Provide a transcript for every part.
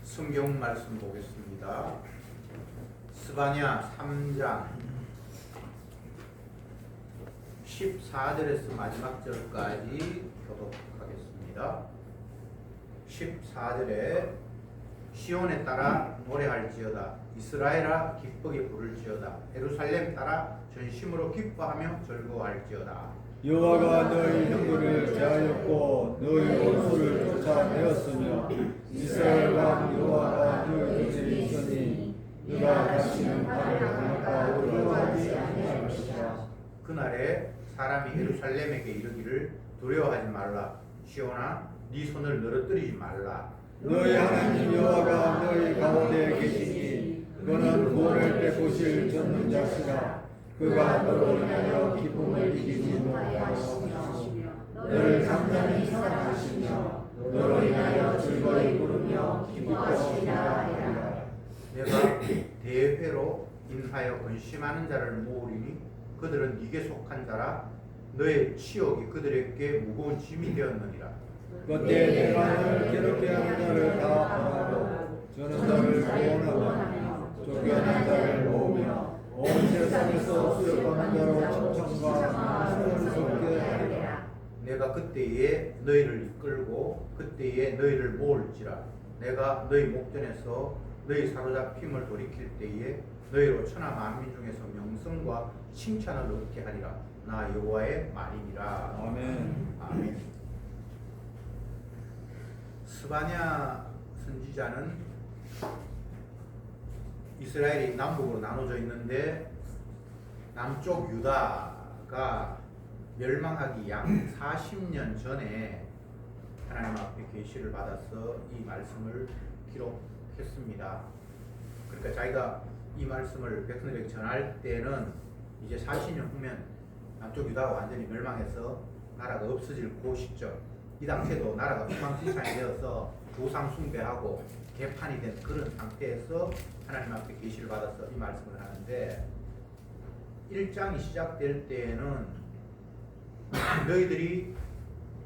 성경 말씀 보겠습니다. 스바냐 3장 14절에서 마지막 절까지 교독하겠습니다. 14절에 시온에 따라 노래할지어다, 이스라엘아 기쁘게 부를지어다, 예루살렘 따라 전심으로 기뻐하며 즐거워할지어다. 여호와가 너희 형들을 대하였고 너희 원수를 쫓아내었으며 이스라엘 왕 여호와가 너희 곁에 있으니 너가 다시는 발을 강할까 두려워하지 아니할 것이다. 그날에 사람이 예루살렘에게 이르기를 두려워하지 말라, 시온아 네 손을 늘어뜨리지 말라. 너희 하나님 여호와가 너희 가운데 계시니 그는 구원을 베푸실 전능자시라. 그가 너로 인하여 기쁨을 이기지 못하시며 너를 잠잠히 사랑하시며 너로 인하여 즐거이 부르며 기뻐하시리라 하리라. 내가 대회로 인하여 근심하는 자를 모으리니 그들은 네게 속한 자라, 너의 치욕이 그들에게 무거운 짐이 되었느니라. 그때 내가 너를 괴롭게 하는 자를 다 벌하고 저는 너를 구원하며 쫓겨난 자를 모으며 온 세상에서 수렵하는 자로 청청과 수를 쏟게 하리라. 내가 그때에 너희를 이끌고 그때에 너희를 모을지라. 내가 너희 목전에서 너희 사로잡힘을 돌이킬 때에 너희로 천하 만민 중에서 명성과 칭찬을 얻게 하리라. 나 여호와의 말이니라. 아멘. 아멘. 스바냐 선지자는 이스라엘이 남북으로 나눠져 있는데 남쪽 유다가 멸망하기 약 40년 전에 하나님 앞에 계시를 받아서 이 말씀을 기록했습니다. 그러니까 자기가 이 말씀을 백성들에게 전할 때는 이제 40년 후면 남쪽 유다가 완전히 멸망해서 나라가 없어질 그 시점, 이 당시에도 나라가 엉망진창이 되어서 조상 숭배하고 개판이 된 그런 상태에서 하나님 앞에 계시를 받아서 이 말씀을 하는데, 1장이 시작될 때에는 너희들이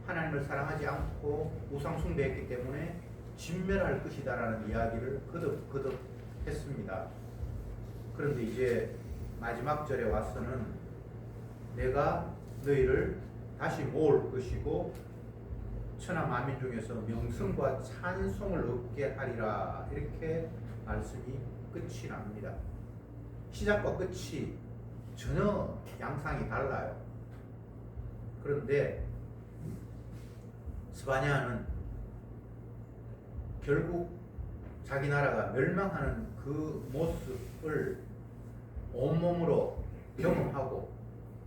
하나님을 사랑하지 않고 우상 숭배했기 때문에 진멸할 것이다 라는 이야기를 거듭 했습니다. 그런데 이제 마지막 절에 와서는 내가 너희를 다시 모을 것이고 천하 만민 중에서 명성과 찬송을 얻게 하리라, 이렇게 말씀이 끝이 납니다. 시작과 끝이 전혀 양상이 달라요. 그런데 스바냐는 결국 자기 나라가 멸망하는 그 모습을 온몸으로 경험하고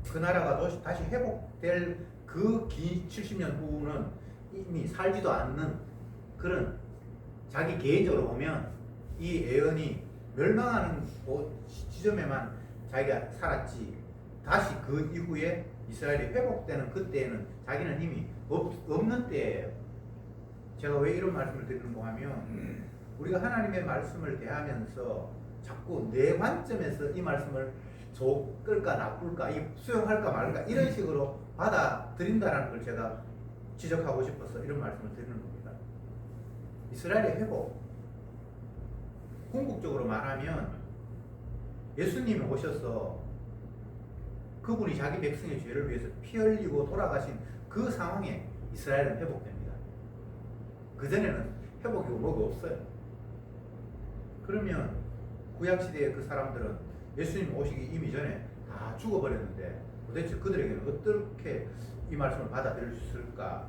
그 나라가 다시 회복될 그 긴 70년 후는 이미 살지도 않는 그런, 자기 개인적으로 보면 이 애언이 멸망하는 지점에만 자기가 살았지, 다시 그 이후에 이스라엘이 회복되는 그때에는 자기는 이미 없는 때예요. 제가 왜 이런 말씀을 드리는가 하면, 우리가 하나님의 말씀을 대하면서 자꾸 내 관점에서 이 말씀을 좋을까 나쁠까, 수용할까 말까 이런 식으로 받아들인다는 걸 제가 지적하고 싶어서 이런 말씀을 드리는 겁니다. 이스라엘의 회복, 궁극적으로 말하면 예수님이 오셔서 그분이 자기 백성의 죄를 위해서 피 흘리고 돌아가신 그 상황에 이스라엘은 회복됩니다. 그전에는 회복이 뭐가 없어요. 그러면 구약시대의 그 사람들은 예수님 오시기 이미 전에 다 죽어버렸는데 도대체 그들에게는 어떻게 이 말씀을 받아들일 수 있을까?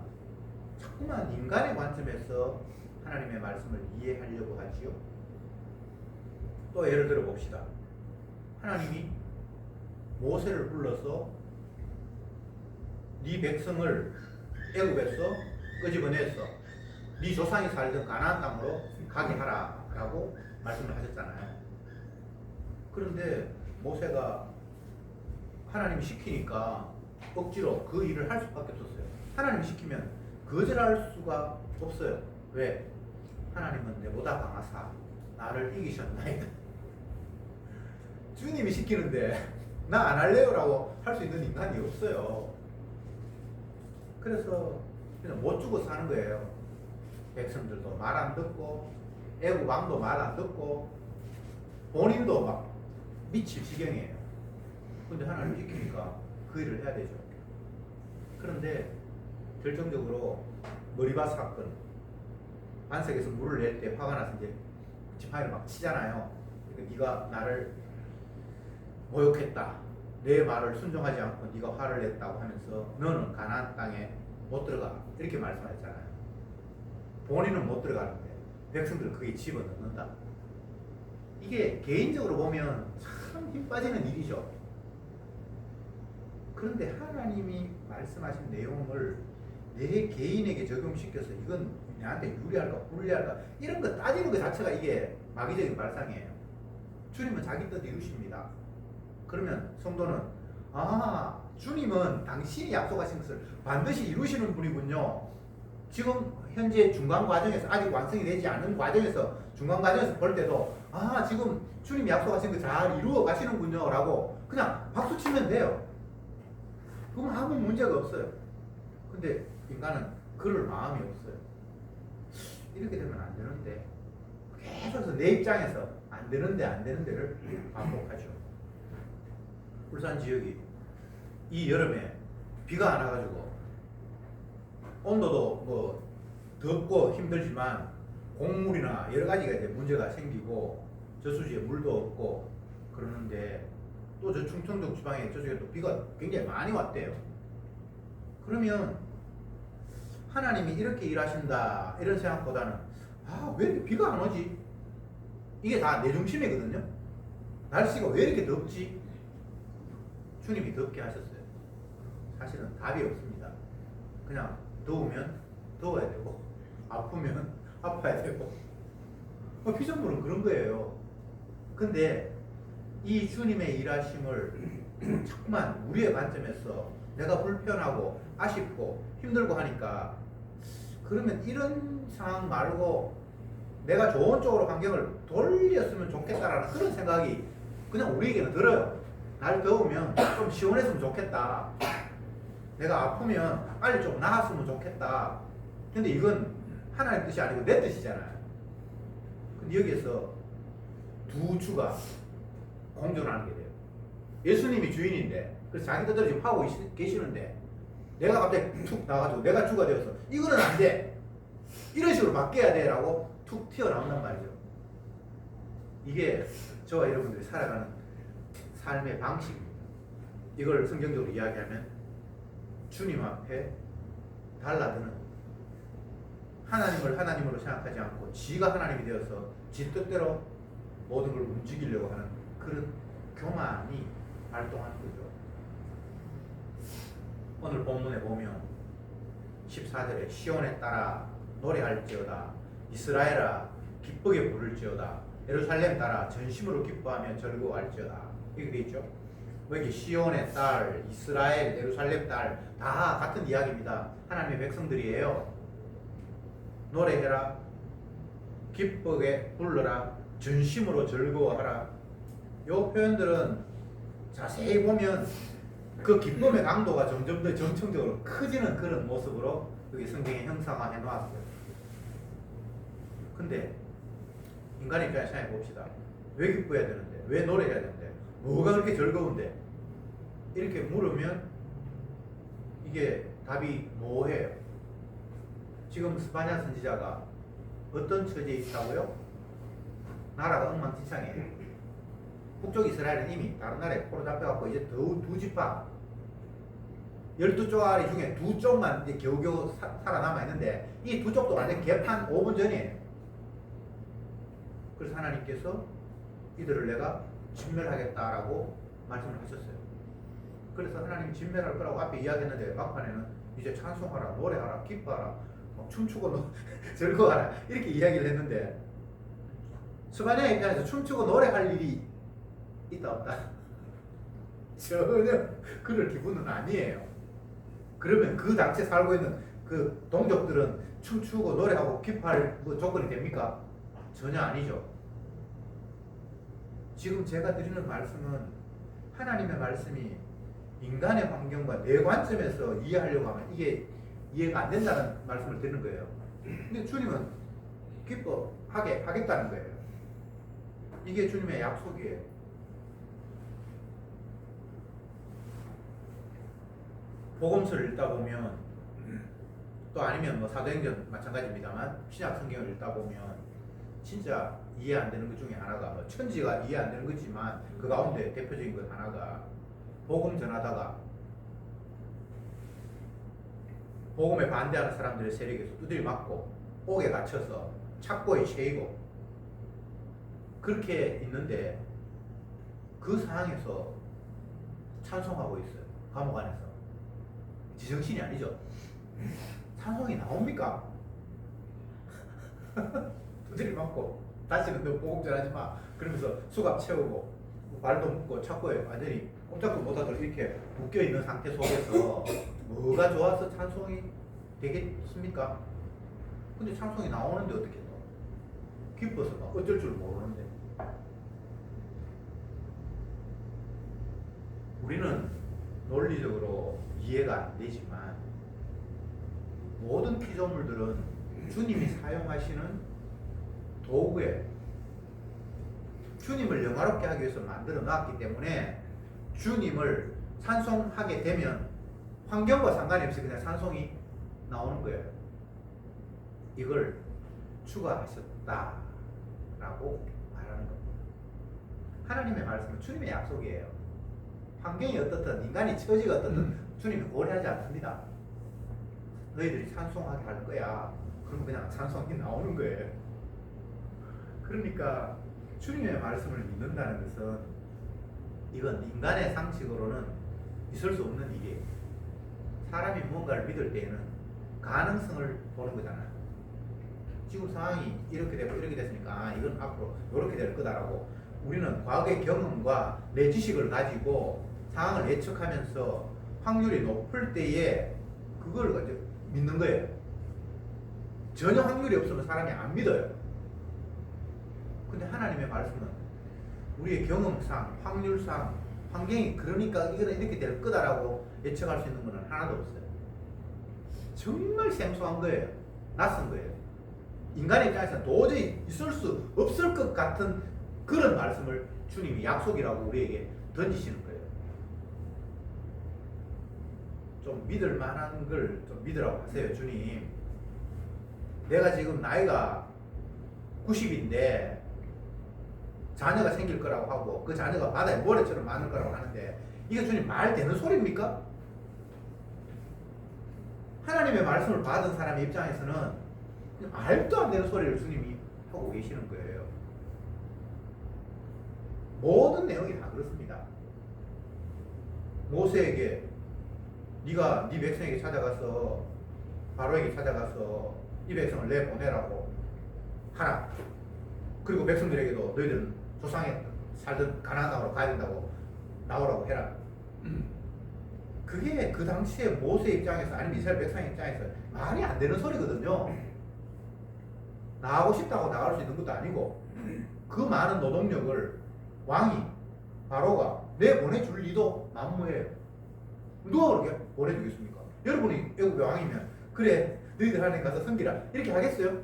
자꾸만 인간의 관점에서 하나님의 말씀을 이해하려고 하지요. 또 예를 들어 봅시다. 하나님이 모세를 불러서 네 백성을 애굽에서 끄집어내서 네 조상이 살던 가나안 땅으로 가게 하라 라고 말씀을 하셨잖아요. 그런데 모세가 하나님이 시키니까 억지로 그 일을 할 수밖에 없었어요. 하나님이 시키면 거절할 수가 없어요. 왜? 하나님은 내보다 강하사 나를 이기셨나이다. 주님이 시키는데 나 안 할래요 라고 할 수 있는 인간이 없어요. 그래서 그냥 못 주고 사는 거예요. 백성들도 말 안 듣고 애구왕도 말 안 듣고 본인도 막 미칠 지경이에요. 근데 하나님 시키니까 그 일을 해야 되죠. 그런데 결정적으로 머리밭 사건, 반석에서 물을 낼 때 화가 나서 이제 지팡이를 막 치잖아요. 그러니까 네가 나를 모욕했다, 내 말을 순종하지 않고 네가 화를 냈다고 하면서 너는 가나안 땅에 못 들어가, 이렇게 말씀하셨잖아요. 본인은 못 들어가는데 백성들은 그게 집어넣는다. 이게 개인적으로 보면 참 힘 빠지는 일이죠. 그런데 하나님이 말씀하신 내용을 내 개인에게 적용시켜서 이건 나한테 유리할까 불리할까 이런 거 따지는 것 자체가 이게 마귀적인 발상이에요. 주님은 자기 뜻 이루십니다. 그러면 성도는 주님은 당신이 약속하신 것을 반드시 이루시는 분이군요. 지금 현재 중간 과정에서 아직 완성이 되지 않은 과정에서 중간 과정에서 볼 때도 지금 주님이 약속하신 거 잘 이루어 가시는군요 라고 그냥 박수 치면 돼요. 그럼 아무 문제가 없어요. 근데 인간은 그럴 마음이 없어요. 이렇게 되면 안 되는데 계속해서 내 입장에서 안 되는데를 반복하죠. 울산 지역이 이 여름에 비가 안 와가지고 온도도 뭐 덥고 힘들지만 곡물이나 여러 가지가 이제 문제가 생기고 저수지에 물도 없고 그러는데 또 저 충청도 지방에 저쪽에 또 비가 굉장히 많이 왔대요. 그러면 하나님이 이렇게 일하신다 이런 생각보다는 왜 이렇게 비가 안 오지? 이게 다 내 중심이거든요. 날씨가 왜 이렇게 덥지? 주님이 덥게 하셨어요. 사실은 답이 없습니다. 그냥 더우면 더워야 되고 아프면 아파야 되고 피조물은 그런 거예요. 근데 이 주님의 일하심을 자꾸만 우리의 관점에서 내가 불편하고 아쉽고 힘들고 하니까 그러면 이런 상황 말고 내가 좋은 쪽으로 환경을 돌렸으면 좋겠다라는 그런 생각이 그냥 우리에게는 들어요. 날 더우면 좀 시원했으면 좋겠다. 내가 아프면 빨리 좀 나았으면 좋겠다. 근데 이건 하나님 뜻이 아니고 내 뜻이잖아요. 근데 여기에서 두 주가 공존하는 게 돼요. 예수님이 주인인데 그래서 자기 뜻대로 지금 하고 계시는데 내가 갑자기 툭 나가지고 내가 주가 되어서 이거는 안 돼. 이런 식으로 바뀌어야 돼 라고 툭 튀어나온단 말이죠. 이게 저와 여러분들이 살아가는 삶의 방식입니다. 이걸 성경적으로 이야기하면 주님 앞에 달라드는 하나님을 하나님으로 생각하지 않고 지가 하나님이 되어서 지 뜻대로 모든 걸 움직이려고 하는 그런 교만이 발동하는 거죠. 오늘 본문에 보면 14절에 시온에 따라 노래할지어다 이스라엘아 기쁘게 부를지어다 예루살렘 따라 전심으로 기뻐하며 즐거워할지어다 이렇게 돼 있죠. 여기 시온의 딸, 이스라엘, 예루살렘 딸 다 같은 이야기입니다. 하나님의 백성들이에요. 노래해라, 기쁘게 불러라, 전심으로 즐거워하라. 이 표현들은 자세히 보면 그 기쁨의 강도가 점점 더 정청적으로 커지는 그런 모습으로 여기 성경에 형상화해 놓았어요. 근데 인간의 입장에 생각해 봅시다. 왜 기뻐해야 되는데? 왜 노래해야 되는데? 뭐가 그렇게 즐거운데? 이렇게 물으면 이게 답이 뭐예요? 지금 스바냐 선지자가 어떤 처지에 있다고요? 나라가 엉망진창이에요. 북쪽 이스라엘은 이미 다른 나라에 포로 잡혀갖고 이제 두 지파 12쪽아리 중에 2쪽만 이제 겨우겨우 살아남아있는데 이 2쪽도 완전 개판 5분 전이에요. 그래서 하나님께서 이들을 내가 진멸하겠다라고 말씀을 하셨어요. 그래서 하나님 진멸할 거라고 앞에 이야기했는데 막판에는 이제 찬송하라, 노래하라, 기뻐하라, 춤추고 즐거워하라 이렇게 이야기를 했는데 스바냐 입장에서 춤추고 노래할 일이 있다 없다? 전혀 그럴 기분은 아니에요. 그러면 그 당시에 살고 있는 그 동족들은 춤추고 노래하고 기뻐할 뭐 조건이 됩니까? 전혀 아니죠. 지금 제가 드리는 말씀은 하나님의 말씀이 인간의 환경과 내 관점에서 이해하려고 하면 이게 이해가 안 된다는 말씀을 드리는 거예요. 근데 주님은 기뻐하게 하겠다는 거예요. 이게 주님의 약속이에요. 복음서를 읽다 보면 또 아니면 뭐 사도행전 마찬가지입니다만 신약 성경을 읽다 보면 진짜 이해 안 되는 것 중에 하나가 뭐 천지가 이해 안 되는 거지만 그 가운데 대표적인 것 하나가 복음 전하다가 복음에 반대하는 사람들의 세력에서 두드려 맞고 옥에 갇혀서 착고에 채이고 그렇게 있는데 그 상황에서 찬송하고 있어요. 감옥 안에서. 지정신이 아니죠. 찬송이 나옵니까? 두드려 맞고 다시는 너 복음 전하지 마 그러면서 수갑 채우고 발도 묶고 착고에 완전히 꼼짝도 못하도록 이렇게 묶여있는 상태 속에서 뭐가 좋아서 찬송이 되겠습니까? 근데 찬송이 나오는데 어떻게 또 기뻐서 막 어쩔 줄 모르는데 우리는 논리적으로 이해가 안 되지만 모든 피조물들은 주님이 사용하시는 도구에 주님을 영화롭게 하기 위해서 만들어 놨기 때문에 주님을 찬송하게 되면 환경과 상관이 없이 그냥 찬송이 나오는 거예요. 이걸 추가하셨다라고 말하는 겁니다. 하나님의 말씀은 주님의 약속이에요. 환경이 어떻든 인간이 처지가 어떻든 주님이 고려하지 않습니다. 너희들이 찬송하게 할 거야. 그러면 그냥 찬송이 나오는 거예요. 그러니까 주님의 말씀을 믿는다는 것은 이건 인간의 상식으로는 있을 수 없는 일이에요. 사람이 무언가를 믿을 때에는 가능성을 보는 거잖아요. 지금 상황이 이렇게 되고 이렇게 됐으니까 이건 앞으로 이렇게 될 거다라고 우리는 과거의 경험과 내 지식을 가지고 상황을 예측하면서 확률이 높을 때에 그걸 가지고 믿는 거예요. 전혀 확률이 없으면 사람이 안 믿어요. 근데 하나님의 말씀은 우리의 경험상, 확률상, 환경이 그러니까 이거는 이렇게 될 거다라고 예측할 수 있는 것은 하나도 없어요. 정말 생소한 거예요. 낯선 거예요. 인간의 입장에서는 도저히 있을 수 없을 것 같은 그런 말씀을 주님이 약속이라고 우리에게 던지시는 거예요. 좀 믿을 만한 걸 좀 믿으라고 하세요. 주님, 내가 지금 나이가 90인데 자녀가 생길 거라고 하고 그 자녀가 바다에 모래처럼 많을 거라고 하는데 이게 주님 말 되는 소리입니까? 하나님의 말씀을 받은 사람의 입장에서는 말도 안 되는 소리를 주님이 하고 계시는 거예요. 모든 내용이 다 그렇습니다. 모세에게 네가 네 백성에게 찾아가서 바로에게 찾아가서 이 백성을 내보내라고 하라. 그리고 백성들에게도 너희들은 조상에 살던 가나안 땅으로 가야 된다고 나오라고 해라. 그게 그 당시에 모세 입장에서 아니면 이스라엘 백성 입장에서 말이 안 되는 소리거든요. 나가고 싶다고 나갈 수 있는 것도 아니고 그 많은 노동력을 왕이 바로가 내보내줄 리도 만무해요. 누가 그렇게 보내주겠습니까? 여러분이 애국의 왕이면 그래 너희들 하나님 가서 섬기라 이렇게 하겠어요?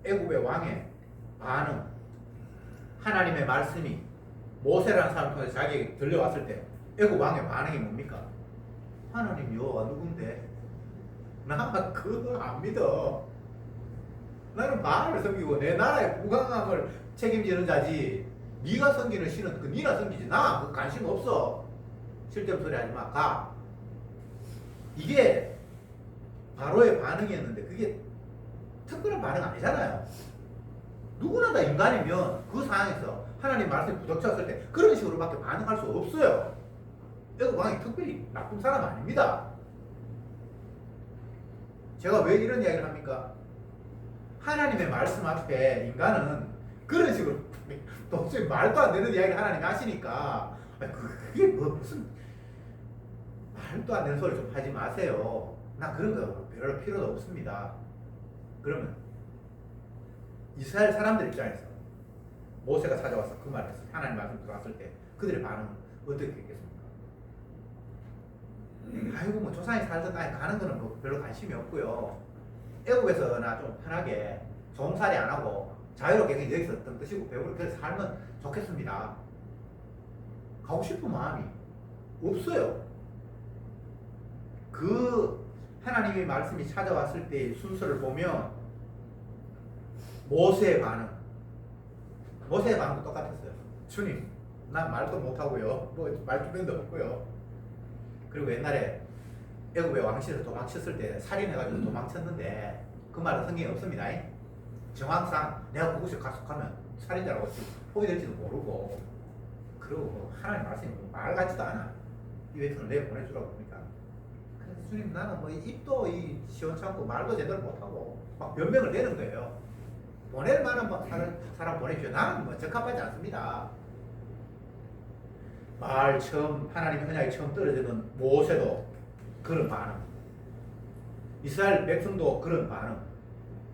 애국의 왕의 반응, 하나님의 말씀이 모세라는 사람 통해서 자기에게 들려왔을 때 애국 왕의 반응이 뭡니까? 하나님 여호와 누군데? 나 그거 안 믿어. 나는 바알을 섬기고 내 나라의 부강함을 책임지는 자지. 네가 섬기는 신은 그 네가 섬기지. 나 그 관심 없어. 쓸데없는 소리 하지 마. 가. 이게 바로의 반응이었는데 그게 특별한 반응 아니잖아요. 누구나 다 인간이면 그 상황에서 하나님 말씀이 부닥쳤을 때 그런 식으로밖에 반응할 수 없어요. 애국 왕이 특별히 나쁜 사람 아닙니다. 제가 왜 이런 이야기를 합니까? 하나님의 말씀 앞에 인간은 그런 식으로 도저히 말도 안 되는 이야기를 하나님이 하시니까 그게 뭐 무슨 말도 안 되는 소리 좀 하지 마세요. 나 그런 거 별로 필요도 없습니다. 그러면 이스라엘 사람들 입장에서 모세가 찾아와서 그 말을 했어요. 하나님 말씀 들어왔을 때 그들의 반응은 어떻게 했겠습니까? 아이고 뭐 조상이 살던 땅에 가는 거는 뭐 별로 관심이 없고요. 애국에서나 좀 편하게 종살이 안 하고 자유롭게 그냥 여기서 어떤 뜻이고 배우고 그래서 살면 좋겠습니다. 가고 싶은 마음이 없어요. 그 하나님의 말씀이 찾아왔을 때의 순서를 보면 모세의 반응도 똑같았어요. 주님, 난 말도 못하고요. 뭐 말주변도 없고요. 그리고 옛날에 애굽의 왕실에서 도망쳤을 때 살인해가지고 도망쳤는데 그 말은 성경에 없습니다. 정황상 내가 그곳에 가면 살인자라고 포기될지도 모르고 그리고 하나님 말씀이 말 같지도 않아. 이 외투는 내가 보내주라고 그러니까. 그래서 주님 나는 뭐 입도 시원찮고 말도 제대로 못하고 막 변명을 내는 거예요. 보낼 만한 사람 보내주죠. 나는 뭐 적합하지 않습니다. 하나님의 언약이 처음 떨어지는 모세도 그런 반응, 이스라엘 백성도 그런 반응,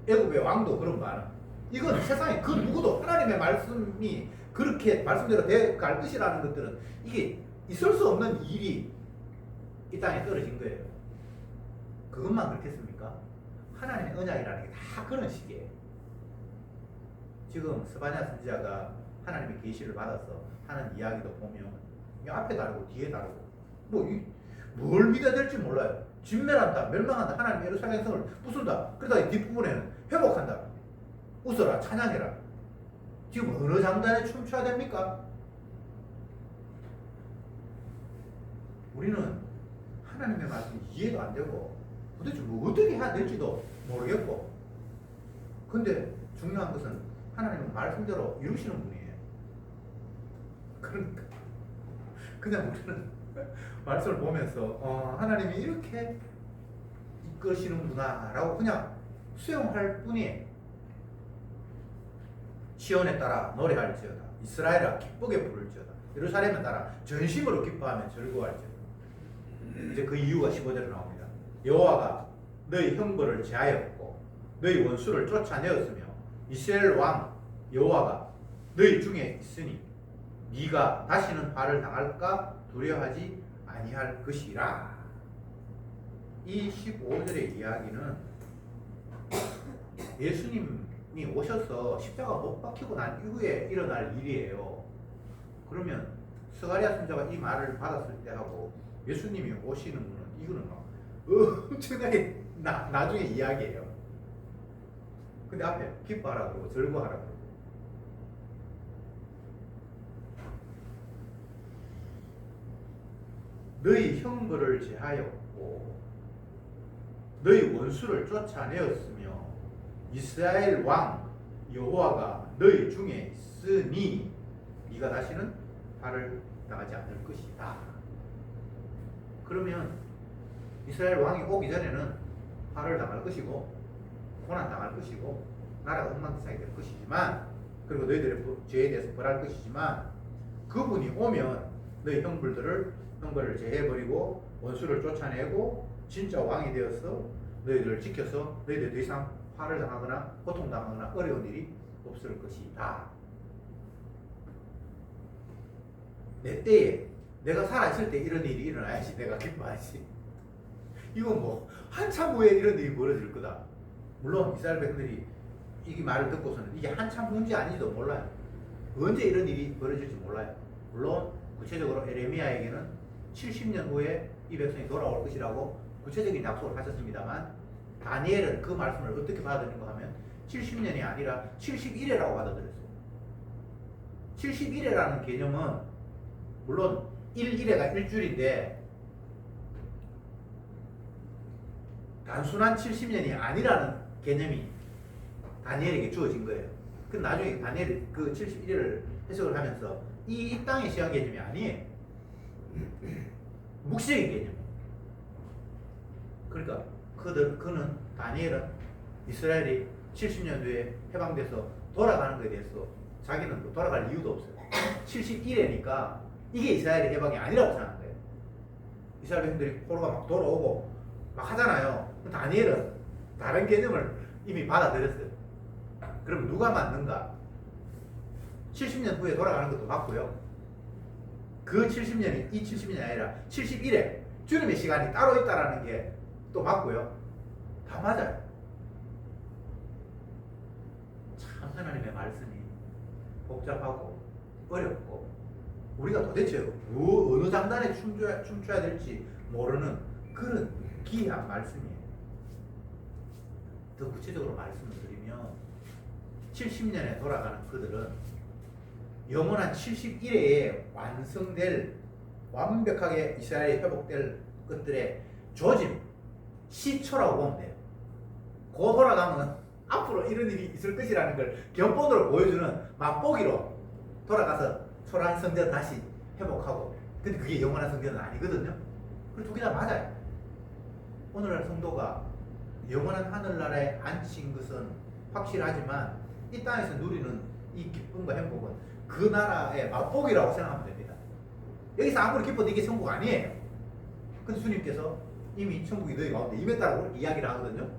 애굽의 왕도 그런 반응. 이건 세상에 그 누구도 하나님의 말씀이 그렇게 말씀대로 돼갈 것이라는 것들은 이게 있을 수 없는 일이 이 땅에 떨어진 거예요. 그것만 그렇겠습니까? 하나님의 언약이라는 게 다 그런 식이에요. 지금 스바냐 선지자가 하나님의 계시를 받아서 하는 이야기도 보면 앞에 다르고 뒤에 다르고 뭘 믿어야 될지 몰라요. 진멸한다, 멸망한다, 하나님 예루살렘 성을 부순다. 그러다 뒷부분에는 회복한다. 웃어라, 찬양해라. 지금 어느 장단에 춤춰야 됩니까? 우리는 하나님의 말씀이 이해도 안 되고 도대체 뭐 어떻게 해야 될지도 모르겠고, 근데 중요한 것은 하나님은 말씀대로 이루시는 분이에요. 그러니까 그냥 우리는 말씀을 보면서 하나님이 이렇게 이끄시는구나 라고 그냥 수용할 뿐이에요. 시온에 따라 노래할지어다, 이스라엘아 기쁘게 부를지어다, 예루살렘에 따라 전심으로 기뻐하며 즐거워할지어다. 이제 그 이유가 15절에 나옵니다. 여호와가 너희 형벌을 제하였고 너희 원수를 쫓아내었으며 이스라엘 왕 여호와가 너희 중에 있으니 네가 다시는 화를 당할까 두려워하지 아니할 것이라. 이 15절의 이야기는 예수님이 오셔서 십자가 못 박히고 난 이후에 일어날 일이에요. 그러면 스가랴 선지자가 이 말을 받았을 때 하고 예수님이 오시는 분은 이거는 막 엄청나게 나중에 이야기예요. 근데 앞에 기뻐하라 그러고 즐거워하라 그러고. 너희 형벌을 제하였고 너희 원수를 쫓아내었으며 이스라엘 왕 여호와가 너희 중에 있으니 네가 다시는 화를 당하지 않을 것이다. 그러면 이스라엘 왕이 오기 전에는 화를 당할 것이고 고난 당할 것이고 나라가 엉망진창이 될 것이지만, 그리고 너희들의 죄에 대해서 벌할 것이지만, 그분이 오면 너희 형벌을 제해버리고 원수를 쫓아내고 진짜 왕이 되어서 너희들을 지켜서 너희들 더 이상 화를 당하거나 고통당하거나 어려운 일이 없을 것이다. 내 때에 내가 살아있을 때 이런 일이 일어나야지 내가 기뻐하지. 이건 뭐 한참 후에 이런 일이 벌어질 거다. 물론 이스라엘 백성들이 이 말을 듣고서는 이게 한참 후인지 아닌지도 몰라요. 언제 이런 일이 벌어질지 몰라요. 물론 구체적으로 에레미야에게는 70년 후에 이 백성이 돌아올 것이라고 구체적인 약속을 하셨습니다만, 다니엘은 그 말씀을 어떻게 받아들인가 하면 70년이 아니라 71회라고 받아들였어요. 71회라는 개념은 물론 1일회가 일주일인데 단순한 70년이 아니라는 개념이 다니엘에게 주어진 거예요. 그 나중에 다니엘이 그 71회를 해석을 하면서 이 땅의 시간 개념이 아니에요. 묵시적인 개념. 그러니까 그는 다니엘은 이스라엘이 70년 후에 해방돼서 돌아가는 것에 대해서 자기는 뭐 돌아갈 이유도 없어요. 71회니까 이게 이스라엘의 해방이 아니라고 생각한 거예요. 이스라엘 백성들이 포로가 막 돌아오고 막 하잖아요. 다니엘은 다른 개념을 이미 받아들였어요. 그럼 누가 맞는가? 70년 후에 돌아가는 것도 맞고요. 그 70년이 이 70년이 아니라 71회 주님의 시간이 따로 있다라는 게 또 맞고요. 다 맞아요. 참 하나님의 말씀이 복잡하고 어렵고 우리가 도대체 어느 장단에 춤춰야 될지 모르는 그런 기이한 말씀이에요. 더 구체적으로 말씀을 드리면 70년에 돌아가는 그들은 영원한 71회에 완성될 완벽하게 이스라엘이 회복될 것들의 조짐 시초라고 보면 돼요. 고 돌아가면 앞으로 이런 일이 있을 것이라는 걸 견본으로 보여주는 맛보기로 돌아가서 초라한 성전 다시 회복하고, 근데 그게 영원한 성전은 아니거든요. 그 두 개 다 맞아요. 오늘날 성도가 영원한 하늘나라에 앉힌 것은 확실하지만 이 땅에서 누리는 이 기쁨과 행복은 그 나라의 맛보기라고 생각하면 됩니다. 여기서 아무리 기뻐도 이게 천국 아니에요. 근데 주님께서 이미 천국이 너희 가운데 임했다고 이야기를 하거든요.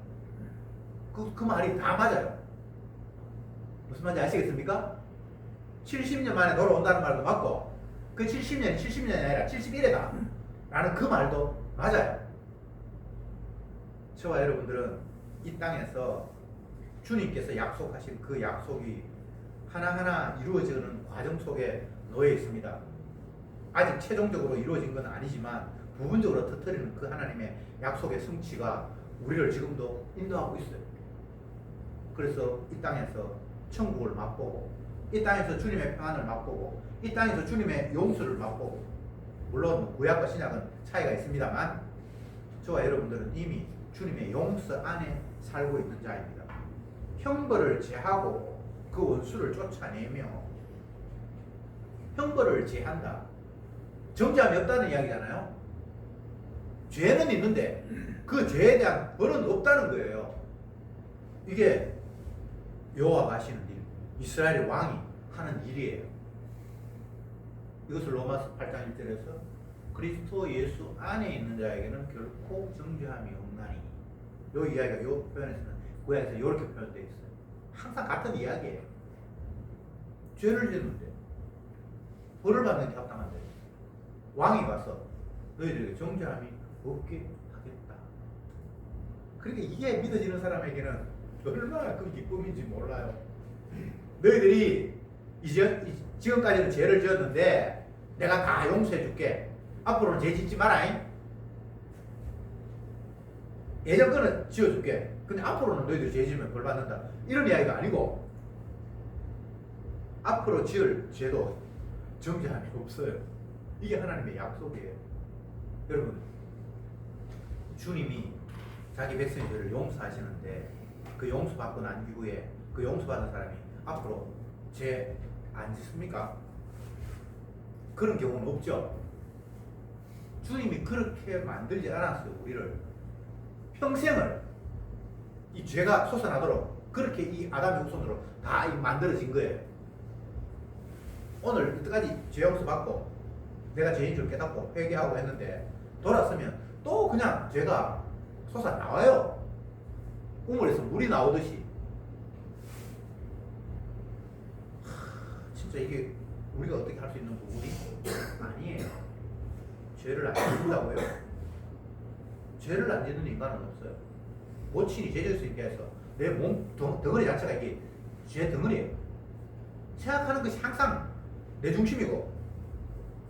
그 말이 다 맞아요. 무슨 말인지 아시겠습니까? 70년 만에 돌아온다는 말도 맞고 그 70년이 70년이 아니라 71회다 라는 그 말도 맞아요. 저와 여러분들은 이 땅에서 주님께서 약속하신 그 약속이 하나하나 이루어지는 과정 속에 놓여 있습니다. 아직 최종적으로 이루어진 건 아니지만 부분적으로 터뜨리는 그 하나님의 약속의 성취가 우리를 지금도 인도하고 있어요. 그래서 이 땅에서 천국을 맛보고 이 땅에서 주님의 평안을 맛보고 이 땅에서 주님의 용서를 맛보고, 물론 구약과 신약은 차이가 있습니다만 저와 여러분들은 이미 주님의 용서 안에 살고 있는 자입니다. 형벌을 제하고 그 원수를 쫓아내며, 형벌을 제한다. 정죄함이 없다는 이야기잖아요. 죄는 있는데 그 죄에 대한 벌은 없다는 거예요. 이게 여호와가 하시는 일, 이스라엘의 왕이 하는 일이에요. 이것을 로마서 8장 1절에서 그리스도 예수 안에 있는 자에게는 결코 정죄함이 없나니, 이 이야기가 이 표현에서는 구약에서 이렇게 표현되어 있어요. 항상 같은 이야기예요. 죄를 짓는데 벌을 받는 게 합당한데 왕이 가서 너희들에게 정죄함이 없게 하겠다. 그러니까 이게 믿어지는 사람에게는 얼마나 큰 기쁨인지 몰라요. 너희들이 지금까지는 죄를 지었는데 내가 다 용서해 줄게. 앞으로는 죄 짓지 마라. 예전 거는 지어줄게. 근데 앞으로는 너희들이 죄 지으면 벌 받는다. 이런 이야기가 아니고 앞으로 지을 죄도 정죄함이 없어요. 이게 하나님의 약속이에요. 여러분, 주님이 자기 백성들을 용서하시는데 그 용서받고 난 이후에 그 용서받은 사람이 앞으로 죄 안 짓습니까? 그런 경우는 없죠. 주님이 그렇게 만들지 않았어요. 우리를 평생을 이 죄가 솟아나도록 그렇게 이 아담의 후손으로 다 만들어진 거예요. 오늘 이때까지 죄 용서 받고 내가 죄인 줄 깨닫고 회개하고 했는데 돌았으면 또 그냥 죄가 솟아나와요. 우물에서 물이 나오듯이. 진짜 이게 우리가 어떻게 할 수 있는 부분이 아니에요. 죄를 안 짓는다고요? 죄를 안 짓는 인간은 없어요. 모친이 죄질 수 있게 해서 내 몸 덩어리 자체가 이게 죄 덩어리예요. 생각하는 것이 항상 내 중심이고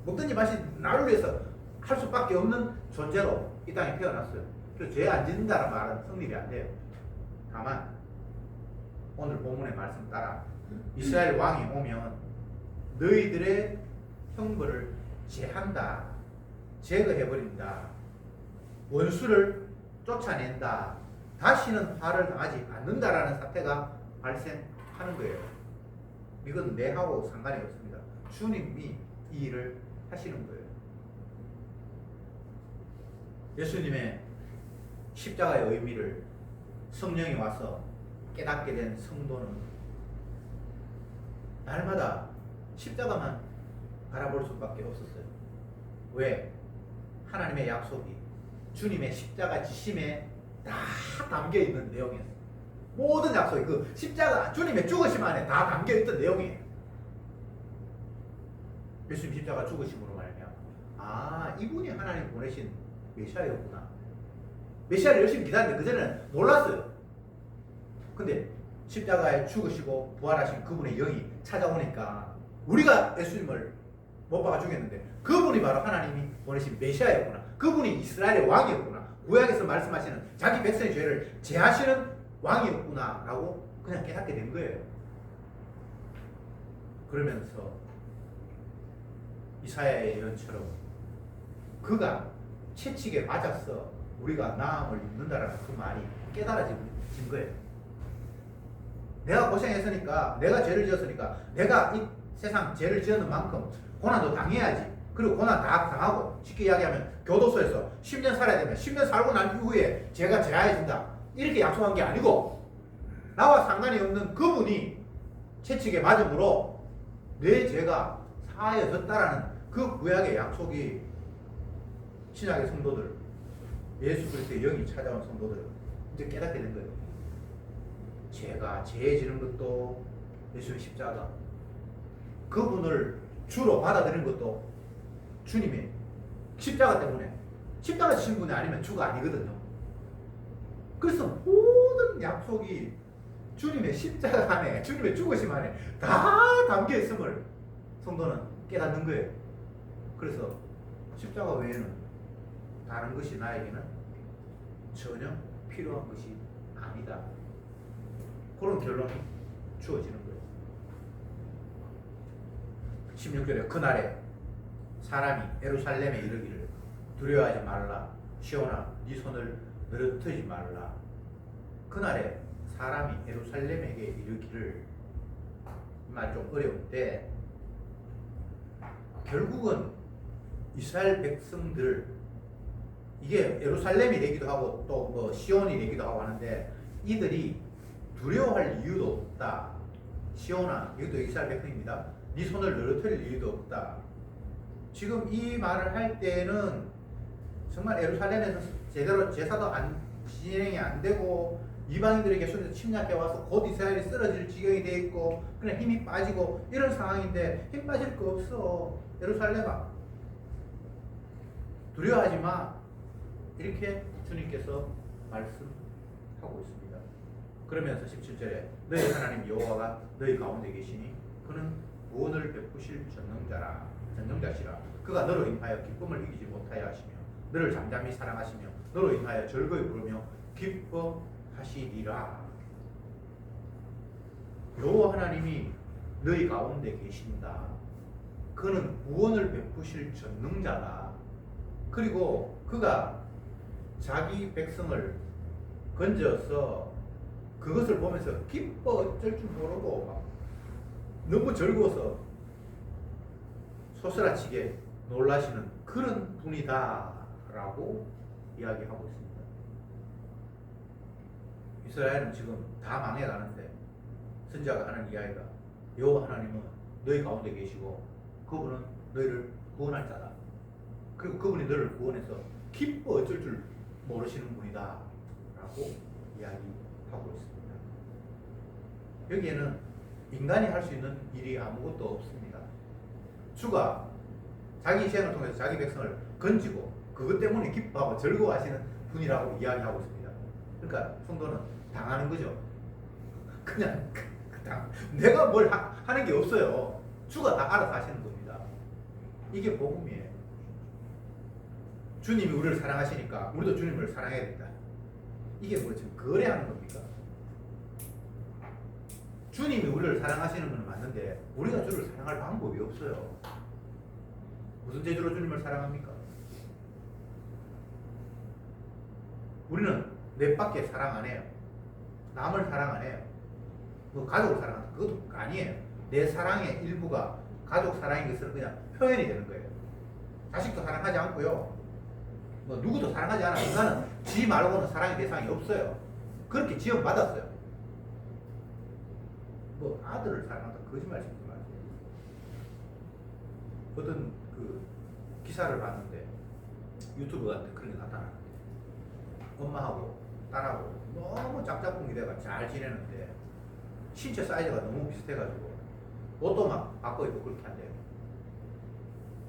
먹든지 마시 나를 위해서 할 수밖에 없는 존재로 이 땅에 태어났어요. 그래서 죄 안 짓는다는 말은 성립이 안 돼요. 다만 오늘 본문의 말씀 따라 이스라엘 왕이 오면 너희들의 형벌을 제한다, 제거해버린다, 원수를 쫓아낸다, 다시는 화를 당하지 않는다라는 사태가 발생하는 거예요. 이건 내하고 상관이 없습니다. 주님이 이 일을 하시는 거예요. 예수님의 십자가의 의미를 성령이 와서 깨닫게 된 성도는 날마다 십자가만 바라볼 수밖에 없었어요. 왜? 하나님의 약속이 주님의 십자가 지심에 다 담겨 있는 내용이었어요. 모든 약속이 그 십자가 주님의 죽으심 안에 다 담겨 있던 내용이에요. 예수님 십자가 죽으심으로 말이야. 아, 이분이 하나님 보내신 메시아였구나. 메시아를 열심히 기다렸는데 그전에는 몰랐어요. 근데 십자가에 죽으시고 부활하신 그분의 영이 찾아오니까 우리가 예수님을 못 박아 죽였는데 그분이 바로 하나님이 보내신 메시아였구나. 그분이 이스라엘의 왕이었구나. 구약에서 말씀하시는 자기 백성의 죄를 제하시는 왕이었구나 라고 그냥 깨닫게 된 거예요. 그러면서 이사야의 예언처럼 그가 채찍에 맞아서 우리가 나음을 입는다라는 그 말이 깨달아진 거예요. 내가 고생했으니까, 내가 죄를 지었으니까, 내가 이 세상 죄를 지었는 만큼 고난도 당해야지. 그리고 고난 다 당하고, 쉽게 이야기하면 교도소에서 10년 살아야 되면 10년 살고 난 이후에 죄가 제하해진다. 이렇게 약속한 게 아니고, 나와 상관이 없는 그분이 채찍에 맞음으로 내 죄가 사하여졌다라는 그 구약의 약속이 신약의 성도들, 예수 그리스도의 영이 찾아온 성도들은 이제 깨닫게 된 거예요. 죄가 제해지는 것도 예수의 십자가, 그분을 주로 받아들이는 것도 주님의 십자가 때문에, 십자가 지신 분이 아니면 주가 아니거든요. 그래서 모든 약속이 주님의 십자가 안에, 주님의 죽으심 안에 다 담겨 있음을 성도는 깨닫는 거예요. 그래서 십자가 외에는 다른 것이 나에게는 전혀 필요한 것이 아니다. 그런 결론이 주어지는 거예요. 16절에 그날에 사람이 예루살렘에 이르기를 두려워하지 말라. 시온아 네 손을 늘어뜨리지 말라. 그날에 사람이 예루살렘에게 이르기를, 이 말 좀 어려운데 결국은 이스라엘 백성들, 이게 예루살렘이 되기도 하고 또 뭐 시온이 되기도 하고 하는데 이들이 두려워할 이유도 없다. 시온아, 이것도 이스라엘 백성입니다. 네 손을 늘어뜨릴 이유도 없다. 지금 이 말을 할 때는 정말 예루살렘에서 제대로 제사도 진행이 안 되고 이방인들에게 계속 침략해 와서 곧 이스라엘이 쓰러질 지경이 돼 있고 그냥 힘이 빠지고 이런 상황인데, 힘 빠질 거 없어 예루살렘아, 두려워하지 마, 이렇게 주님께서 말씀하고 있습니다. 그러면서 17절에 너희 하나님 여호와가 너희 가운데 계시니 그는 구원을 베푸실 전능자시라. 그가 너로 인하여 기쁨을 이기지 못하여 하시며 너를 잠잠히 사랑하시며 너로 인하여 즐거이 부르며 기뻐하시리라. 여호와 하나님이 너희 가운데 계신다. 그는 구원을 베푸실 전능자다. 그리고 그가 자기 백성을 건져서 그것을 보면서 기뻐 어쩔 줄 모르고 막 너무 즐거워서 소스라치게 놀라시는 그런 분이다라고 이야기하고 있습니다. 이스라엘은 지금 다 망해가는데 선지자가 하는 이야기가 여호와 하나님은 너희 가운데 계시고 그분은 너희를 구원할 자다. 그리고 그분이 너를 구원해서 기뻐 어쩔 줄 모르시는 분이다 라고 이야기하고 있습니다. 여기에는 인간이 할 수 있는 일이 아무것도 없습니다. 주가 자기 시행을 통해서 자기 백성을 건지고 그것 때문에 기뻐하고 즐거워하시는 분이라고 이야기하고 있습니다. 그러니까 성도는 당하는 거죠. 그냥 내가 뭘 하는 게 없어요. 주가 다 알아서 하시는 겁니다. 이게 복음이에요. 주님이 우리를 사랑하시니까 우리도 주님을 사랑해야 된다. 이게 뭐 지금 거래하는 겁니까? 주님이 우리를 사랑하시는 건 맞는데 우리가 주를 사랑할 방법이 없어요. 무슨 재주로 주님을 사랑합니까? 우리는 내 밖에 사랑 안 해요. 남을 사랑 안 해요. 뭐 가족을 사랑한다. 그것도 아니에요. 내 사랑의 일부가 가족 사랑인 것으로 그냥 표현이 되는 거예요. 자식도 사랑하지 않고요. 뭐 누구도 사랑하지 않아. 인간은 지 말고는 사랑의 대상이 없어요. 그렇게 지원받았어요. 뭐 아들을 사랑한다. 거짓말 치지 마세요. 어떤 그 기사를 봤는데 유튜브 같은 데 그런 게 나타나는데 엄마하고 딸하고 너무 짝짝꿍이 돼가 잘 지내는데 신체 사이즈가 너무 비슷해가지고 옷도 막 바꿔 입고 그렇게 한대요.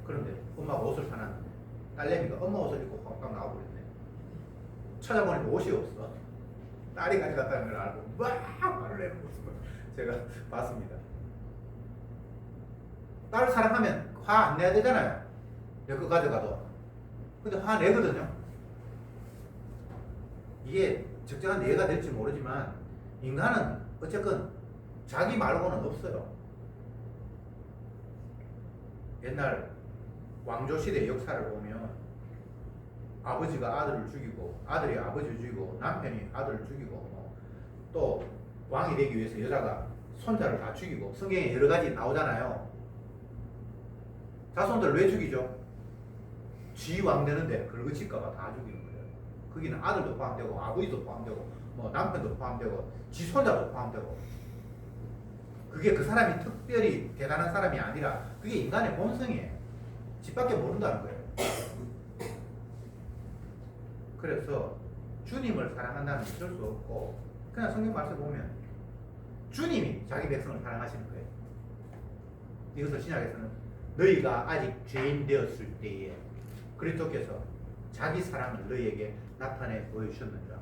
그런데 엄마가 옷을 사놨는데 딸내미가 엄마 옷을 입고 확 나와버렸네. 찾아보니까 옷이 없어. 딸이 가져갔다는 걸 알고 막 말을 내는 모습을 제가 봤습니다. 딸을 사랑하면 화 안 내야 되잖아요. 내 거 가져가도. 근데 화 내거든요. 이게 적정한 이해가 될지 모르지만 인간은 어쨌건 자기 말고는 없어요. 옛날 왕조시대 역사를 보면 아버지가 아들을 죽이고 아들이 아버지를 죽이고 남편이 아들을 죽이고 또 왕이 되기 위해서 여자가 손자를 다 죽이고 성경에 여러 가지 나오잖아요. 자손들 왜 죽이죠? 지 왕 되는데 긁어칠까봐 다 죽이는 거예요. 거기는 아들도 포함되고 아버지도 포함되고 뭐 남편도 포함되고 지 손자도 포함되고 그게 그 사람이 특별히 대단한 사람이 아니라 그게 인간의 본성이에요. 집밖에 모른다는 거예요. 그래서 주님을 사랑한다는 게 어쩔 수 없고 그냥 성경 말씀 보면 주님이 자기 백성을 사랑하시는 거예요. 이것을 신약에서는 너희가 아직 죄인 되었을 때에 그리스도께서 자기 사랑을 너희에게 나타내 보여주셨느니라.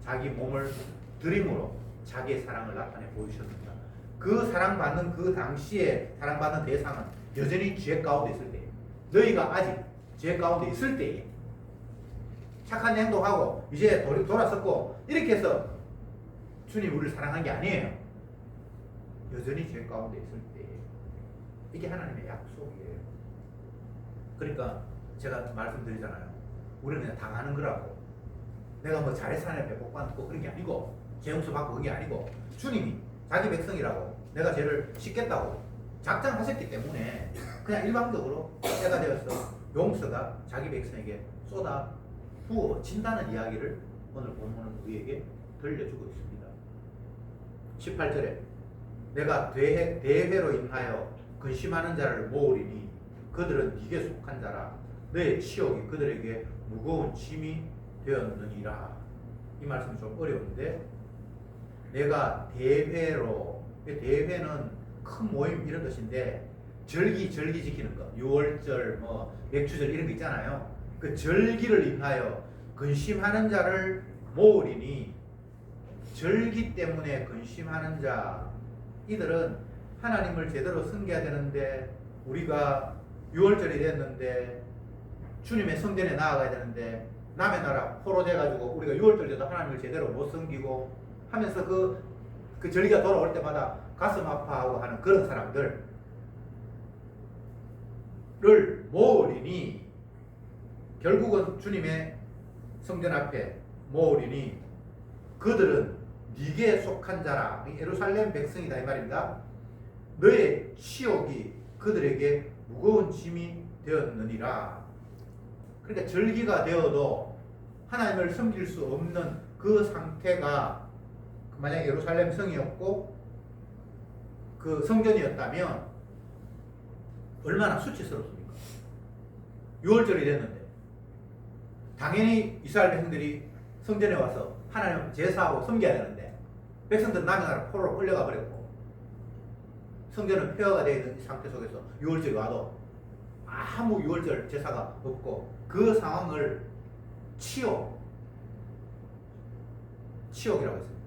자기 몸을 드림으로 자기의 사랑을 나타내 보여주셨느니라. 그 사랑받는 그 당시에 사랑받는 대상은 여전히 죄 가운데 있을 때에 너희가 아직 죄 가운데 있을 때에 착한 행동하고 이제 돌아섰고 이렇게 해서 주님 우리를 사랑한 게 아니에요. 여전히 죄 가운데 있을 때 이게 하나님의 약속이에요. 그러니까 제가 말씀드리잖아요. 우리는 그냥 당하는 거라고. 내가 뭐 잘해서 하나님 복 받고 그런 게 아니고 재용서 받고 그런 게 아니고 주님이 자기 백성이라고 내가 죄를 씻겠다고 작정하셨기 때문에 그냥 일방적으로 때가 되어서 용서가 자기 백성에게 쏟아 부어진다는 이야기를 오늘 본문은 우리에게 들려주고 있습니다. 18절에 내가 대회로 인하여 근심하는 자를 모으리니 그들은 네게 속한 자라 너의 치욕이 그들에게 무거운 짐이 되었느니라. 이 말씀이 좀 어려운데 내가 대회로 대회는 큰 모임 이런 뜻인데 절기 지키는 거 6월절 뭐 맥주절 이런 거 있잖아요. 그 절기를 인하여 근심하는 자를 모으리니 절기 때문에 근심하는 자 이들은 하나님을 제대로 섬겨야 되는데 우리가 6월절이 됐는데 주님의 성전에 나아가야 되는데 남의 나라 포로 돼가지고 우리가 6월절 돼도 하나님을 제대로 못 섬기고 하면서 그 절기가 돌아올 때마다 가슴 아파하고 하는 그런 사람들을 모으리니 결국은 주님의 성전 앞에 모으리니 그들은 네게 속한 자라. 예루살렘 백성이다 이 말입니다. 너의 치욕이 그들에게 무거운 짐이 되었느니라. 그러니까 절기가 되어도 하나님을 섬길 수 없는 그 상태가 만약에 예루살렘 성이었고 그 성전이었다면 얼마나 수치스럽습니까? 6월절이 됐는데 당연히 이스라엘 백성들이 성전에 와서 하나님 제사하고 섬겨야 되는데 백성들은 남의 나라 포로로 끌려가 버렸고 성전은 폐허가 되어 있는 상태 속에서 6월절이 와도 아무 6월절 제사가 없고 그 상황을 치욕이라고 했습니다.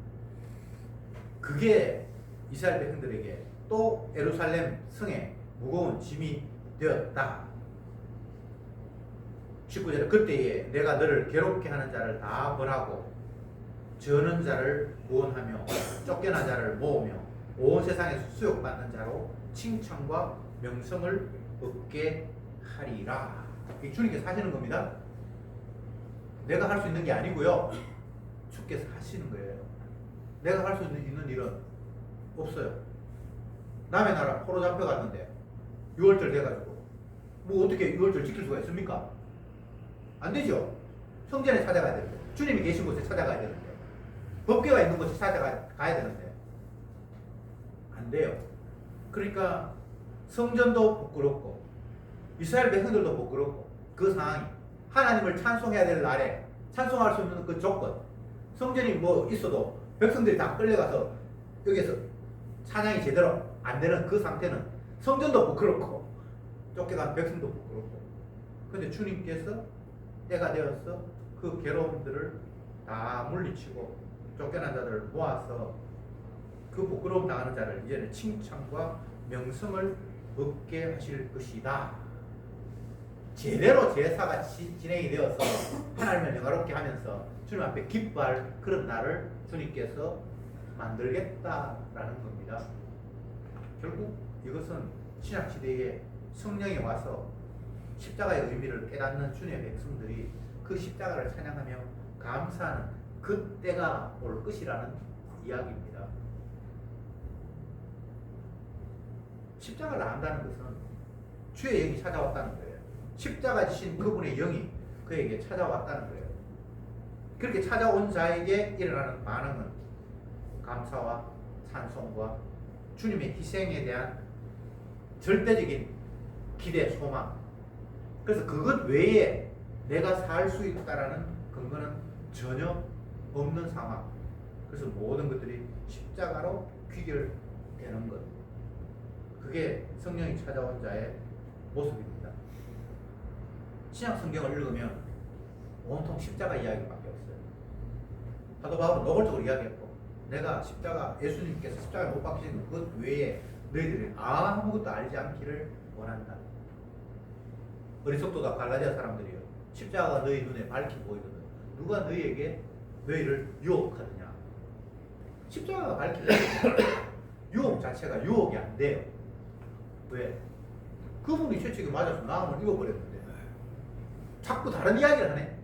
그게 이스라엘 백성들에게 또 예루살렘 성에 무거운 짐이 되었다. 19절에 그때에 내가 너를 괴롭게 하는 자를 다 벌하고 저는 자를 구원하며 쫓겨난 자를 모으며 온 세상에서 수욕받는 자로 칭찬과 명성을 얻게 하리라. 이게 주님께서 하시는 겁니다. 내가 할 수 있는 게 아니고요. 주께서 하시는 거예요. 내가 할 수 있는 일은 없어요. 남의 나라 포로 잡혀갔는데 6월절 돼가지고 뭐 어떻게 6월절 지킬 수가 있습니까? 안 되죠. 성전에 찾아가야 되는데 주님이 계신 곳에 찾아가야 되는데 법궤가 있는 곳에 찾아가야 되는데 안 돼요. 그러니까 성전도 부끄럽고 이스라엘 백성들도 부끄럽고 그 상황이 하나님을 찬송해야 될 날에 찬송할 수 있는 그 조건 성전이 뭐 있어도 백성들이 다 끌려가서 여기에서 찬양이 제대로 안 되는 그 상태는 성전도 부끄럽고 쫓겨간 백성도 부끄럽고 근데 주님께서 때가 되어서 그 괴로움들을 다 물리치고 쫓겨난 자들을 모아서 그 부끄러움 당하는 자를 이제는 칭찬과 명성을 얻게 하실 것이다. 제대로 제사가 진행이 되어서 하나님을 영화롭게 하면서 주님 앞에 기뻐할 그런 날을 주님께서 만들겠다라는 겁니다. 결국 이것은 신약시대에 성령이 와서 십자가의 의미를 깨닫는 주님의 백성들이 그 십자가를 찬양하며 감사하는 그 때가 올 것이라는 이야기입니다. 십자가를 안다는 것은 주의 영이 찾아왔다는 거예요. 십자가 지신 그분의 영이 그에게 찾아왔다는 거예요. 그렇게 찾아온 자에게 일어나는 반응은 감사와 찬송과 주님의 희생에 대한 절대적인 기대, 소망. 그래서 그것 외에 내가 살 수 있다라는 근거는 전혀 없는 상황. 그래서 모든 것들이 십자가로 귀결되는 것. 그게 성령이 찾아온 자의 모습입니다. 신약 성경을 읽으면 온통 십자가 이야기밖에 없어요. 사도 바울은 노골적으로 이야기했고, 내가 십자가, 예수님께서 십자가에 못 박히신 것 외에 너희들이 아무것도 알지 않기를 원한다. 어리석도다 갈라디아 사람들이요, 십자가가 너희 눈에 밝히 보이거든 누가 너희에게 너희를 유혹하느냐. 십자가가 밝히 보이거든 유혹 자체가 유혹이 안 돼요. 왜? 그분이 채찍에 맞아서 마음을 입어버렸는데 자꾸 다른 이야기를 하네.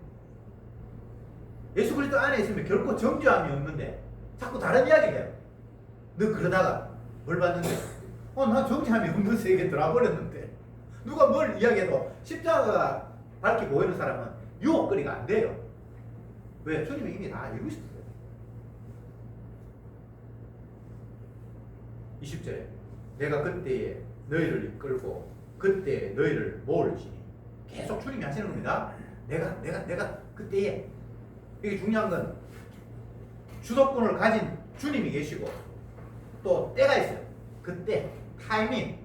예수 그리스도 안에 있으면 결코 정죄함이 없는데 자꾸 다른 이야기를 해요. 너 그러다가 뭘 봤는데 나 정죄함이 없는 세계에 들어와버렸는데. 누가 뭘 이야기해도 십자가가 밝게 보이는 사람은 유혹거리가 안 돼요. 왜? 주님이 이미 다 이루셨어요. 20절에 내가 그때에 너희를 이끌고 그때에 너희를 모을지니. 계속 주님이 하시는 겁니다. 내가 그때에. 이게 중요한 건 주도권을 가진 주님이 계시고 또 때가 있어요. 그때 타이밍.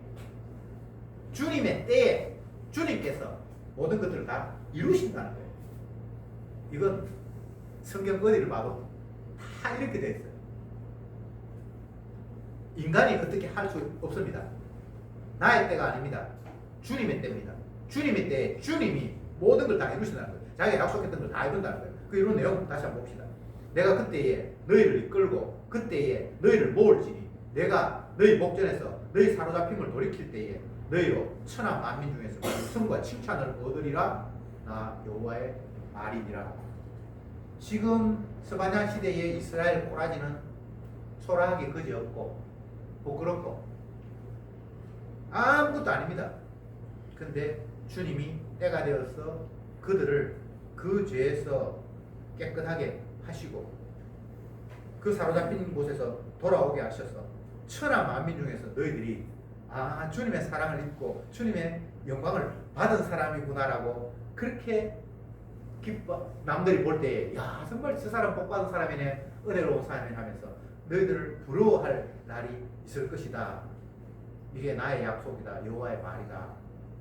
주님의 때에 주님께서 모든 것들을 다 이루신다는 거예요. 이건 성경 어디를 봐도 다 이렇게 되어 있어요. 인간이 어떻게 할 수 없습니다. 나의 때가 아닙니다. 주님의 때입니다. 주님의 때에 주님이 모든 걸 다 이루신다는 거예요. 자기가 약속했던 걸 다 이룬다는 거예요. 그 이런 내용 다시 한번 봅시다. 내가 그때에 너희를 이끌고 그때에 너희를 모을지니 내가 너희 목전에서 너희 사로잡힘을 돌이킬 때에 너희로 천하 만민 중에서 성과 칭찬을 얻으리라. 나 여호와의 말이니라. 지금 스바냐 시대의 이스라엘 꼬라지는 초라하기 그지없고 부끄럽고 아무것도 아닙니다. 근데 주님이 때가 되어서 그들을 그 죄에서 깨끗하게 하시고 그 사로잡힌 곳에서 돌아오게 하셔서 천하 만민 중에서 너희들이 주님의 사랑을 입고 주님의 영광을 받은 사람이구나라고 그렇게 기뻐, 남들이 볼 때 정말 저 사람 복 받은 사람이네, 은혜로운 사람이네 하면서 너희들을 부러워할 날이 있을 것이다. 이게 나의 약속이다. 여호와의 말이다.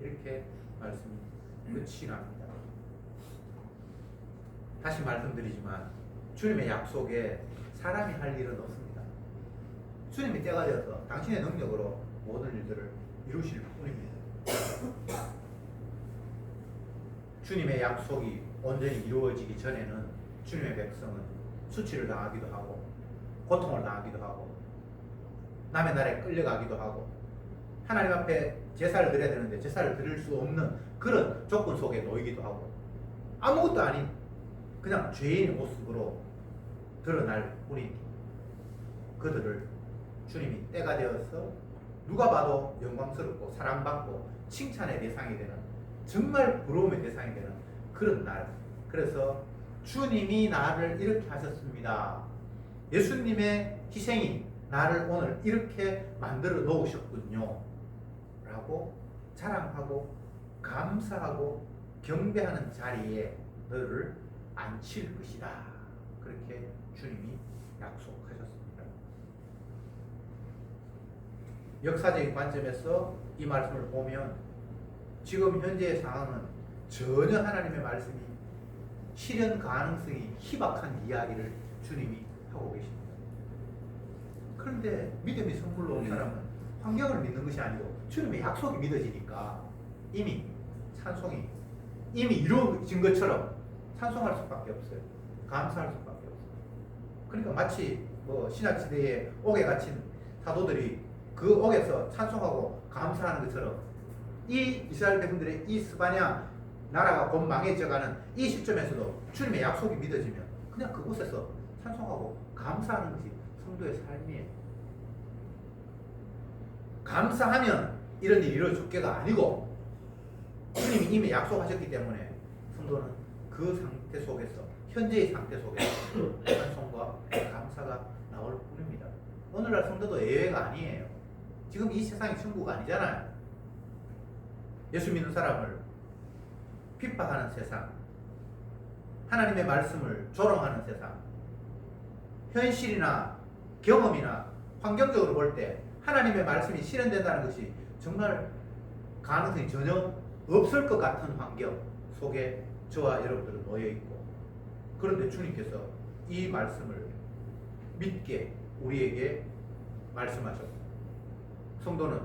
이렇게 말씀이 끝이 납니다. 다시 말씀드리지만 주님의 약속에 사람이 할 일은 없습니다. 주님이 때가 되어서 당신의 능력으로 모든 일들을 이루실 뿐입니다. 주님의 약속이 온전히 이루어지기 전에는 주님의 백성은 수치를 당하기도 하고 고통을 당하기도 하고 남의 나라에 끌려가기도 하고 하나님 앞에 제사를 드려야 되는데 제사를 드릴 수 없는 그런 조건 속에 놓이기도 하고 아무것도 아닌 그냥 죄인의 모습으로 드러날 뿐인 그들을 주님이 때가 되어서 누가 봐도 영광스럽고 사랑받고 칭찬의 대상이 되는 정말 부러움의 대상이 되는 그런 날. 그래서 주님이 나를 이렇게 하셨습니다. 예수님의 희생이 나를 오늘 이렇게 만들어 놓으셨군요. 라고 자랑하고 감사하고 경배하는 자리에 너를 앉힐 것이다. 그렇게 주님이 약속하셨습니다. 역사적인 관점에서 이 말씀을 보면 지금 현재의 상황은 전혀 하나님의 말씀이 실현 가능성이 희박한 이야기를 주님이 하고 계십니다. 그런데 믿음이 선물로 온 사람은 환경을 믿는 것이 아니고 주님의 약속이 믿어지니까 이미 찬송이 이미 이루어진 것처럼 찬송할 수밖에 없어요. 감사할 수밖에 없어요. 그러니까 마치 뭐 신약시대에 옥에 갇힌 사도들이 그 옥에서 찬송하고 감사하는 것처럼 이 이스라엘 백성들의 이 스바냐 나라가 곧 망해져가는 이 시점에서도 주님의 약속이 믿어지면 그냥 그곳에서 찬송하고 감사하는 것이 성도의 삶이에요. 감사하면 이런 일이 이루어질 게가 아니고 주님이 이미 약속하셨기 때문에 성도는 그 상태 속에서 현재의 상태 속에서 찬송과 감사가 나올 뿐입니다. 오늘날 성도도 예외가 아니에요. 지금 이 세상이 천국 아니잖아요. 예수 믿는 사람을 핍박하는 세상, 하나님의 말씀을 조롱하는 세상, 현실이나 경험이나 환경적으로 볼 때 하나님의 말씀이 실현된다는 것이 정말 가능성이 전혀 없을 것 같은 환경 속에 저와 여러분들은 놓여 있고, 그런데 주님께서 이 말씀을 믿게 우리에게 말씀하셨고, 성도는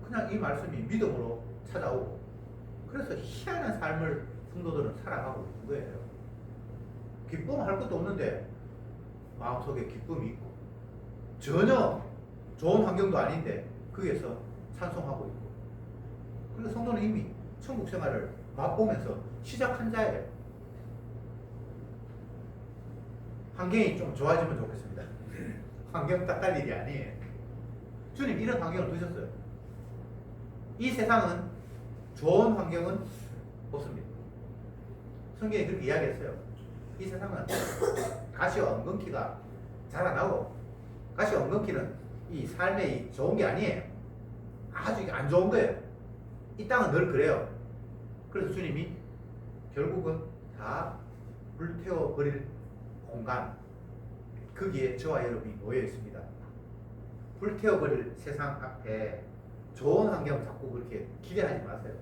그냥 이 말씀이 믿음으로 찾아오고, 그래서 희한한 삶을 성도들은 살아가고 있는 거예요. 기쁨할 것도 없는데 마음속에 기쁨이 있고, 전혀 좋은 환경도 아닌데 거기에서 찬송하고 있고, 그래서 성도는 이미 천국 생활을 맛보면서 시작한 자예요. 환경이 좀 좋아지면 좋겠습니다. 환경 딱 갈 일이 아니에요. 주님 이런 환경을 두셨어요. 이 세상은 좋은 환경은 없습니다. 성경이 그렇게 이야기했어요. 이 세상은 가시와 엉겅퀴가 자라나고, 가시와 엉겅퀴는 이 삶에 좋은 게 아니에요. 아주 안 좋은 거예요. 이 땅은 늘 그래요. 그래서 주님이 결국은 다 불태워버릴 공간, 거기에 저와 여러분이 놓여 있습니다. 불태워버릴 세상 앞에 좋은 환경 자꾸 그렇게 기대하지 마세요.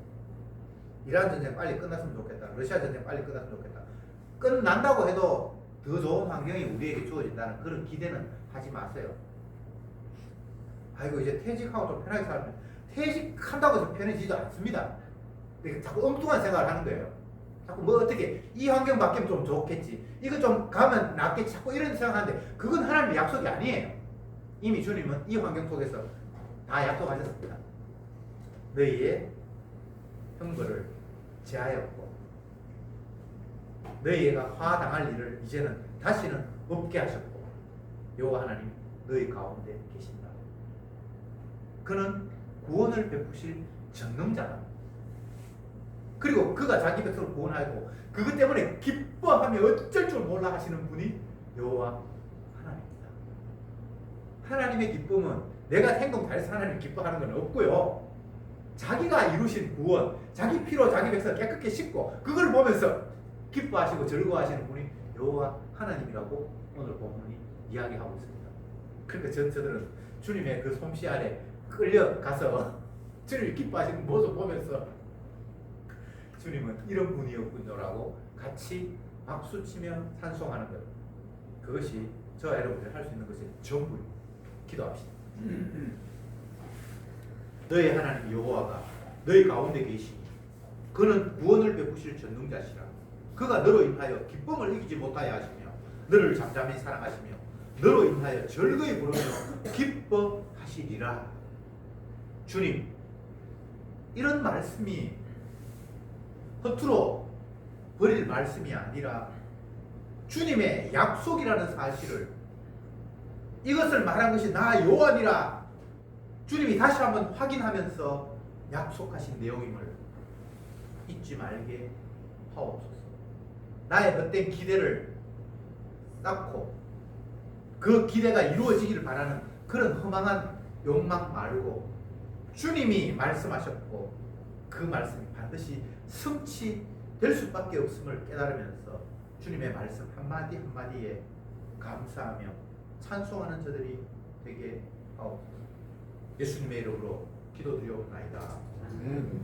이란 전쟁 빨리 끝났으면 좋겠다. 러시아 전쟁 빨리 끝났으면 좋겠다. 끝난다고 해도 더 좋은 환경이 우리에게 주어진다는 그런 기대는 하지 마세요. 아이고 이제 퇴직하고 좀 편하게 살면, 퇴직한다고 해서 편해지지 않습니다. 자꾸 엉뚱한 생각을 하는 거예요. 자꾸 뭐 어떻게 이 환경 바뀌면 좀 좋겠지, 이거 좀 가면 낫겠지, 자꾸 이런 생각하는데 그건 하나님의 약속이 아니에요. 이미 주님은 이 환경 속에서 다 약속하셨습니다. 너희의 형벌을 제하였고 너희가 화당할 일을 이제는 다시는 없게 하셨고 여호와 하나님 너희 가운데 계신다. 그는 구원을 베푸실 전능자다. 그리고 그가 자기 백성을 구원하고 그것 때문에 기뻐하며 어쩔 줄 몰라 하시는 분이 여호와 하나님입니다. 하나님의 기쁨은 내가 행동 잘해서 하나님 기뻐하는 건 없고요. 자기가 이루신 구원, 자기 피로 자기 백성을 깨끗게 씻고 그걸 보면서 기뻐하시고 즐거워하시는 분이 여호와 하나님이라고 오늘 본문이 이야기하고 있습니다. 그러니까 저들은 주님의 그 솜씨 아래 끌려가서 주님이 기뻐하시는 모습 보면서 주님은 이런 분이었군요라고 같이 박수치며 찬송하는 것, 그것이 저와 여러분들이 할 수 있는 것이 전부입니다. 기도합시다. 너희 하나님 여호와가 너희 가운데 계시니 그는 구원을 베푸실 전능자시라. 그가 너로 인하여 기쁨을 이기지 못하여 하시며 너를 잠잠히 사랑하시며 너로 인하여 즐거이 부르며 기뻐하시리라. 주님, 이런 말씀이 허투루 버릴 말씀이 아니라 주님의 약속이라는 사실을, 이것을 말한 것이 나 여호와니라 주님이 다시 한번 확인하면서 약속하신 내용임을 잊지 말게 하옵소서. 나의 헛된 기대를 쌓고 그 기대가 이루어지기를 바라는 그런 허망한 욕망 말고 주님이 말씀하셨고 그 말씀이 반드시 성취될 수밖에 없음을 깨달으면서 주님의 말씀 한마디 한마디에 감사하며 찬송하는 저들이 되게 하옵소서. 예수님의 이름으로 기도드리옵나이다. 아멘.